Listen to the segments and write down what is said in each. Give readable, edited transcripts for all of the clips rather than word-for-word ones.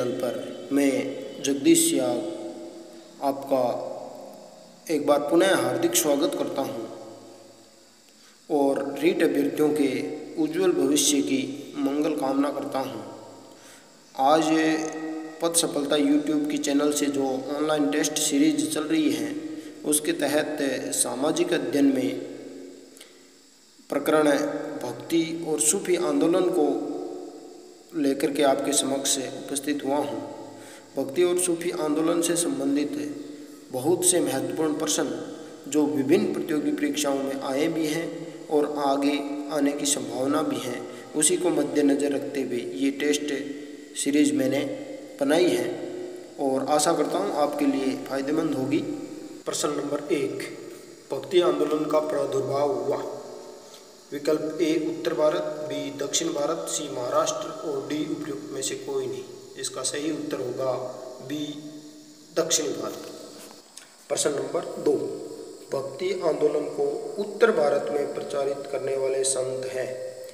Channel पर मैं जगदीश याग आपका एक बार पुनः हार्दिक स्वागत करता हूं और रीट अभ्यर्थियों के उज्जवल भविष्य की मंगल कामना करता हूं। आज पद सफलता यूट्यूब की चैनल से जो ऑनलाइन टेस्ट सीरीज चल रही है उसके तहत सामाजिक अध्ययन में प्रकरण भक्ति और सूफी आंदोलन को लेकर के आपके समक्ष उपस्थित हुआ हूँ। भक्ति और सूफी आंदोलन से संबंधित बहुत से महत्वपूर्ण प्रश्न जो विभिन्न प्रतियोगी परीक्षाओं में आए भी हैं और आगे आने की संभावना भी है, उसी को मद्देनज़र रखते हुए ये टेस्ट सीरीज मैंने बनाई है और आशा करता हूँ आपके लिए फ़ायदेमंद होगी। प्रश्न नंबर 1, भक्ति आंदोलन का प्रादुर्भाव हुआ। विकल्प ए उत्तर भारत, बी दक्षिण भारत, सी महाराष्ट्र और डी उपयुक्त में से कोई नहीं। इसका सही उत्तर होगा बी दक्षिण भारत। प्रश्न नंबर 2, भक्ति आंदोलन को उत्तर भारत में प्रचारित करने वाले संत हैं।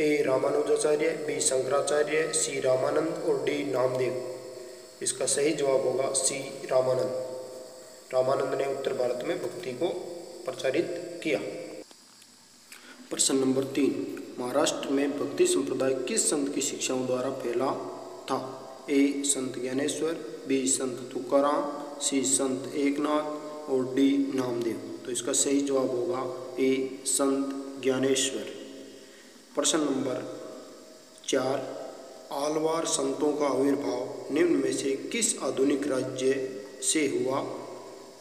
ए रामानुजाचार्य, बी शंकराचार्य, सी रामानंद और डी नामदेव। इसका सही जवाब होगा सी रामानंद। रामानंद ने उत्तर भारत में भक्ति को प्रचारित किया। प्रश्न नंबर 3, महाराष्ट्र में भक्ति संप्रदाय किस संत की शिक्षाओं द्वारा फैला था। ए संत ज्ञानेश्वर, बी संत तुकाराम, सी संत एकनाथ और डी नामदेव। तो इसका सही जवाब होगा ए संत ज्ञानेश्वर। प्रश्न नंबर 4, आलवार संतों का आविर्भाव निम्न में से किस आधुनिक राज्य से हुआ।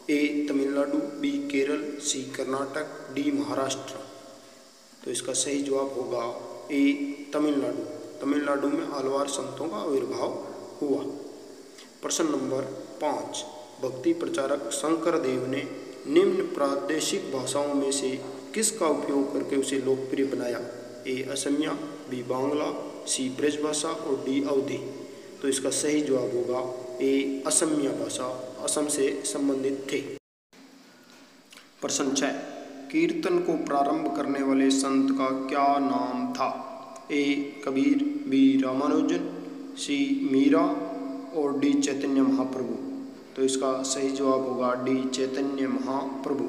ए तमिलनाडु, बी केरल, सी कर्नाटक, डी महाराष्ट्र। तो इसका सही जवाब होगा ए तमिलनाडु। तमिलनाडु में आलवार संतों का आविर्भाव हुआ। प्रश्न नंबर 5, भक्ति प्रचारक शंकरदेव ने निम्न प्रादेशिक भाषाओं में से किसका उपयोग करके उसे लोकप्रिय बनाया। ए असमिया, बी बांग्ला, सी ब्रजभाषा और डी अवधी। तो इसका सही जवाब होगा ए असमिया भाषा, असम से संबंधित थे। प्रश्न 6, कीर्तन को प्रारंभ करने वाले संत का क्या नाम था। ए कबीर, बी रामानुजन, सी मीरा और डी चैतन्य महाप्रभु। तो इसका सही जवाब होगा डी चैतन्य महाप्रभु।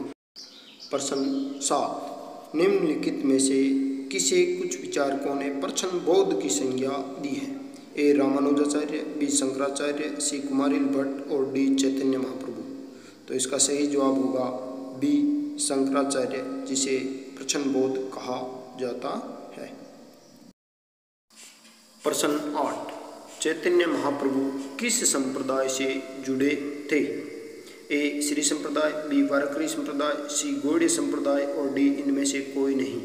प्रश्न 7, निम्नलिखित में से किसे कुछ विचारकों ने प्रच्छन्न बौद्ध की संज्ञा दी है। ए रामानुजाचार्य, बी शंकराचार्य, सी कुमारिल भट्ट और डी चैतन्य महाप्रभु। तो इसका सही जवाब होगा बी शंकराचार्य, जिसे प्रच्छन्न बौद्ध कहा जाता है। प्रश्न 8, चैतन्य महाप्रभु किस संप्रदाय से जुड़े थे। ए श्री संप्रदाय, बी वारकरी संप्रदाय, सी गौड़ीय संप्रदाय और डी इनमें से कोई नहीं।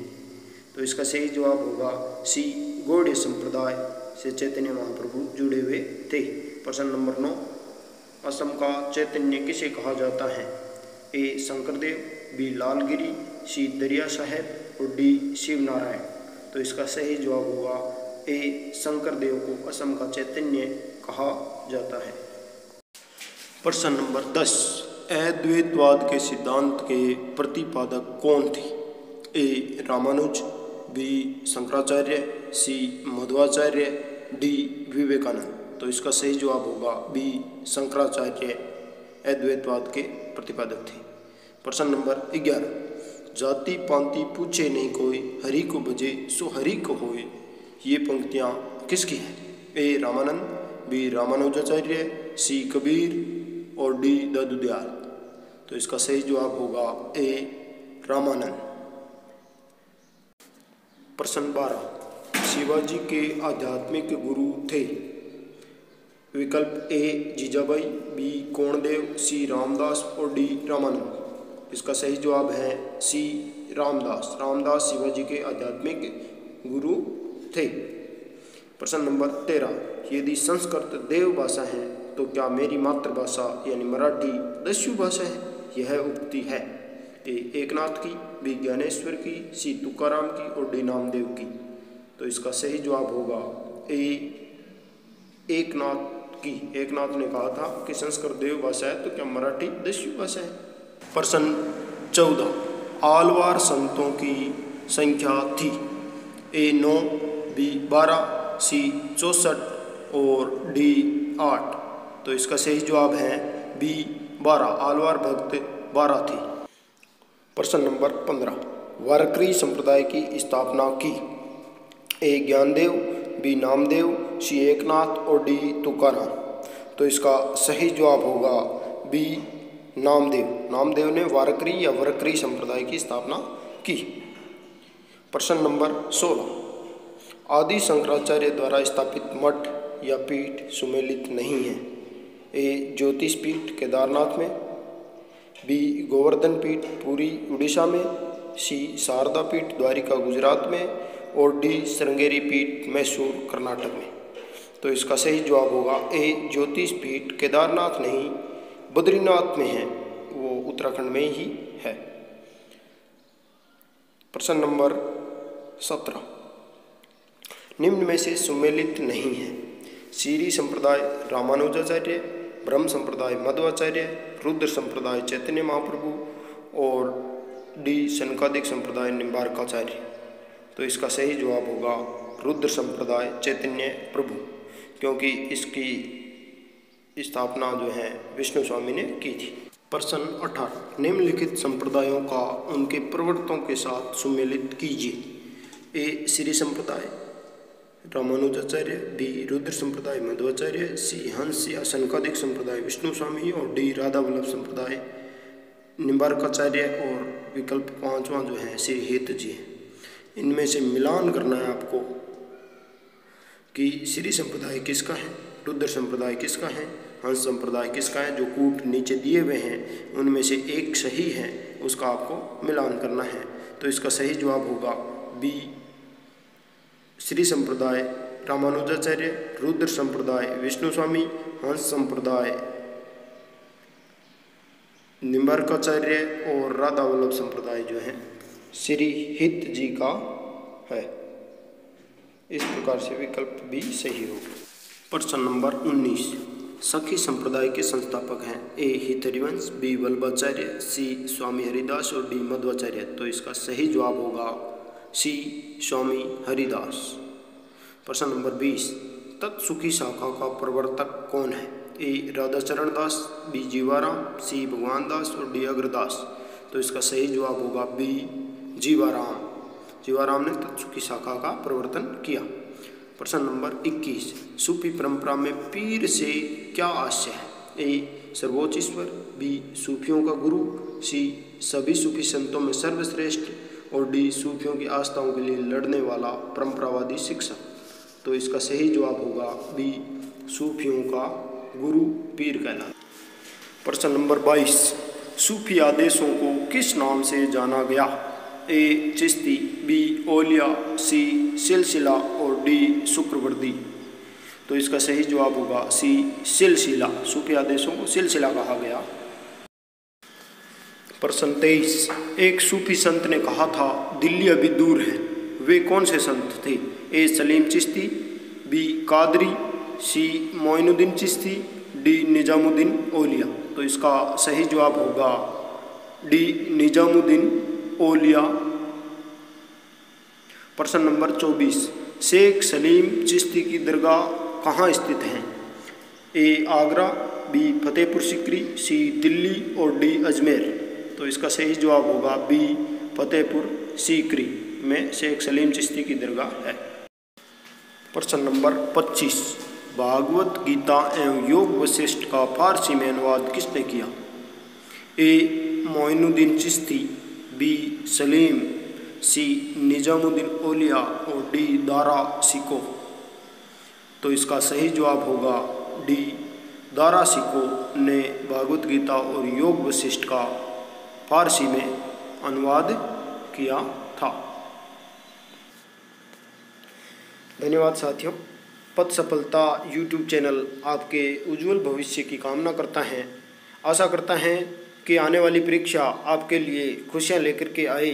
तो इसका सही जवाब होगा सी गौड़ीय संप्रदाय से चैतन्य महाप्रभु जुड़े हुए थे। प्रश्न नंबर 9, असम का चैतन्य किसे कहा जाता है। ए शंकरदेव, बी लालगिरी, सी दरिया साहेब और डी शिव नारायण। तो इसका सही जवाब होगा ए शंकरदेव को असम का चैतन्य कहा जाता है। प्रश्न नंबर 10, अद्वैतवाद के सिद्धांत के प्रतिपादक कौन थे। ए रामानुज, बी शंकराचार्य, सी मध्वाचार्य, डी विवेकानंद। तो इसका सही जवाब होगा बी शंकराचार्य अद्वैतवाद के प्रतिपादक थे। प्रश्न नंबर 11, जाति पांति पूछे नहीं कोई, हरि को भजे सो हरि को होए। ये पंक्तियाँ किसकी हैं। ए रामानंद, बी रामानुजाचार्य, सी कबीर और डी दादूदयाल। तो इसका सही जवाब होगा ए रामानंद। प्रश्न 12, शिवाजी के आध्यात्मिक गुरु थे। विकल्प ए जीजाबाई, बी कोणदेव, सी रामदास और डी रामानंद। इसका सही जवाब है सी रामदास। रामदास शिवाजी के आध्यात्मिक गुरु थे। प्रश्न नंबर 13, यदि संस्कृत देव भाषा है तो क्या मेरी मातृभाषा यानी मराठी दस्यु भाषा है। यह उक्ति है। ए एकनाथ की, बी ज्ञानेश्वर की, सी तुकाराम की और डी नामदेव की। तो इसका सही जवाब होगा ए एकनाथ की। एकनाथ ने कहा था कि संस्कृत देव भाषा है तो क्या मराठी दस्यु भाषा है। प्रश्न 14, आलवार संतों की संख्या थी। ए 9, बी 12, सी 64 और डी 8। तो इसका सही जवाब है बी 12, आलवार भक्त 12 थे। प्रश्न नंबर 15, वारकरी संप्रदाय की स्थापना की। ए ज्ञानदेव, बी नामदेव, सी एकनाथ और डी तुकाराम। तो इसका सही जवाब होगा बी नामदेव। नामदेव ने वारकरी या वरकरी संप्रदाय की स्थापना की। प्रश्न नंबर 16, आदि शंकराचार्य द्वारा स्थापित मठ या पीठ सुमेलित नहीं है। ए ज्योतिष पीठ केदारनाथ में, बी गोवर्धन पीठ पुरी उड़ीसा में, सी शारदा पीठ द्वारिका गुजरात में और डी श्रृंगेरी पीठ मैसूर कर्नाटक में। तो इसका सही जवाब होगा ए ज्योतिष पीठ केदारनाथ नहीं बद्रीनाथ में है, वो उत्तराखंड में ही है। प्रश्न नंबर 17, निम्न में से सुमेलित नहीं है। सीरी संप्रदाय रामानुजाचार्य, ब्रह्म संप्रदाय मध्वाचार्य, रुद्र संप्रदाय चैतन्य महाप्रभु और डी सनकादिक संप्रदाय निम्बार्काचार्य। तो इसका सही जवाब होगा रुद्र संप्रदाय चैतन्य प्रभु, क्योंकि इसकी स्थापना जो है विष्णु स्वामी ने की थी। प्रश्न 18, निम्नलिखित संप्रदायों का उनके प्रवर्तकों के साथ सुमेलित कीजिए। ए श्री संप्रदाय रामानुजाचार्य, बी रुद्र संप्रदाय मध्वाचार्य, सी हंस या सनकादिक संप्रदाय विष्णु स्वामी और डी राधा वल्लभ संप्रदाय निम्बार्काचार्य और विकल्प 5वां जो है श्री हेत जी है। इनमें से मिलान करना है आपको कि श्री संप्रदाय किसका है, रुद्र संप्रदाय किसका है, हंस संप्रदाय किसका है। जो कूट नीचे दिए हुए हैं उनमें से एक सही है, उसका आपको मिलान करना है। तो इसका सही जवाब होगा बी श्री संप्रदाय रामानुजाचार्य, रुद्र संप्रदाय विष्णु स्वामी, हंस संप्रदाय निम्बार्काचार्य और राधा वल्लभ संप्रदाय जो है श्री हित जी का है। इस प्रकार से विकल्प भी सही होगा। प्रश्न नंबर 19, सखी संप्रदाय के संस्थापक हैं। ए हितरिवंश, बी वल्लभाचार्य, सी स्वामी हरिदास और डी मध्वाचार्य। तो इसका सही जवाब होगा सी स्वामी हरिदास। प्रश्न नंबर 20, तत्सुखी शाखा का प्रवर्तक कौन है। ए राधाचरण दास, बी जीवाराम, सी भगवान दास और डी अग्रदास। तो इसका सही जवाब होगा बी जीवाराम। जीवाराम ने तत्सुखी शाखा का प्रवर्तन किया। प्रश्न नंबर 21, सूफी परंपरा में पीर से क्या आशय है। ए सर्वोच्च ईश्वर, बी सूफियों का गुरु, सी सभी सूफी संतों में सर्वश्रेष्ठ और डी सूफियों की आस्थाओं के लिए लड़ने वाला परंपरावादी शिक्षक। तो इसका सही जवाब होगा बी सूफियों का गुरु पीर कहलाता। प्रश्न नंबर 22, सूफी आदेशों को किस नाम से जाना गया। ए चिश्ती, बी औलिया, सी सिलसिला और डी शुक्रवर्दी। तो इसका सही जवाब होगा सी सिलसिला। सूफी आदेशों को सिलसिला कहा गया। प्रश्न 23, एक सूफी संत ने कहा था दिल्ली अभी दूर है, वे कौन से संत थे। ए सलीम चिश्ती, बी कादरी, सी मोइनुद्दीन चिश्ती, डी निजामुद्दीन औलिया। तो इसका सही जवाब होगा डी निजामुद्दीन औलिया। प्रश्न नंबर 24, शेख सलीम चिश्ती की दरगाह कहाँ स्थित है। ए आगरा, बी फतेहपुर सिकरी, सी दिल्ली और डी अजमेर। तो इसका सही जवाब होगा बी फतेहपुर सीकरी में शेख सलीम चिश्ती की दरगाह है। प्रश्न नंबर 25, भागवत गीता एवं योग वशिष्ठ का फारसी में अनुवाद किसने किया। ए मोइनुद्दीन चिश्ती, बी सलीम, सी निजामुद्दीन औलिया और डी दारा सिको। तो इसका सही जवाब होगा डी दारा सिको ने भागवत गीता और योग वशिष्ठ का फारसी में अनुवाद किया था। धन्यवाद साथियों। पथ सफलता यूट्यूब चैनल आपके उज्जवल भविष्य की कामना करता है। आशा करता है कि आने वाली परीक्षा आपके लिए खुशियां लेकर के आए।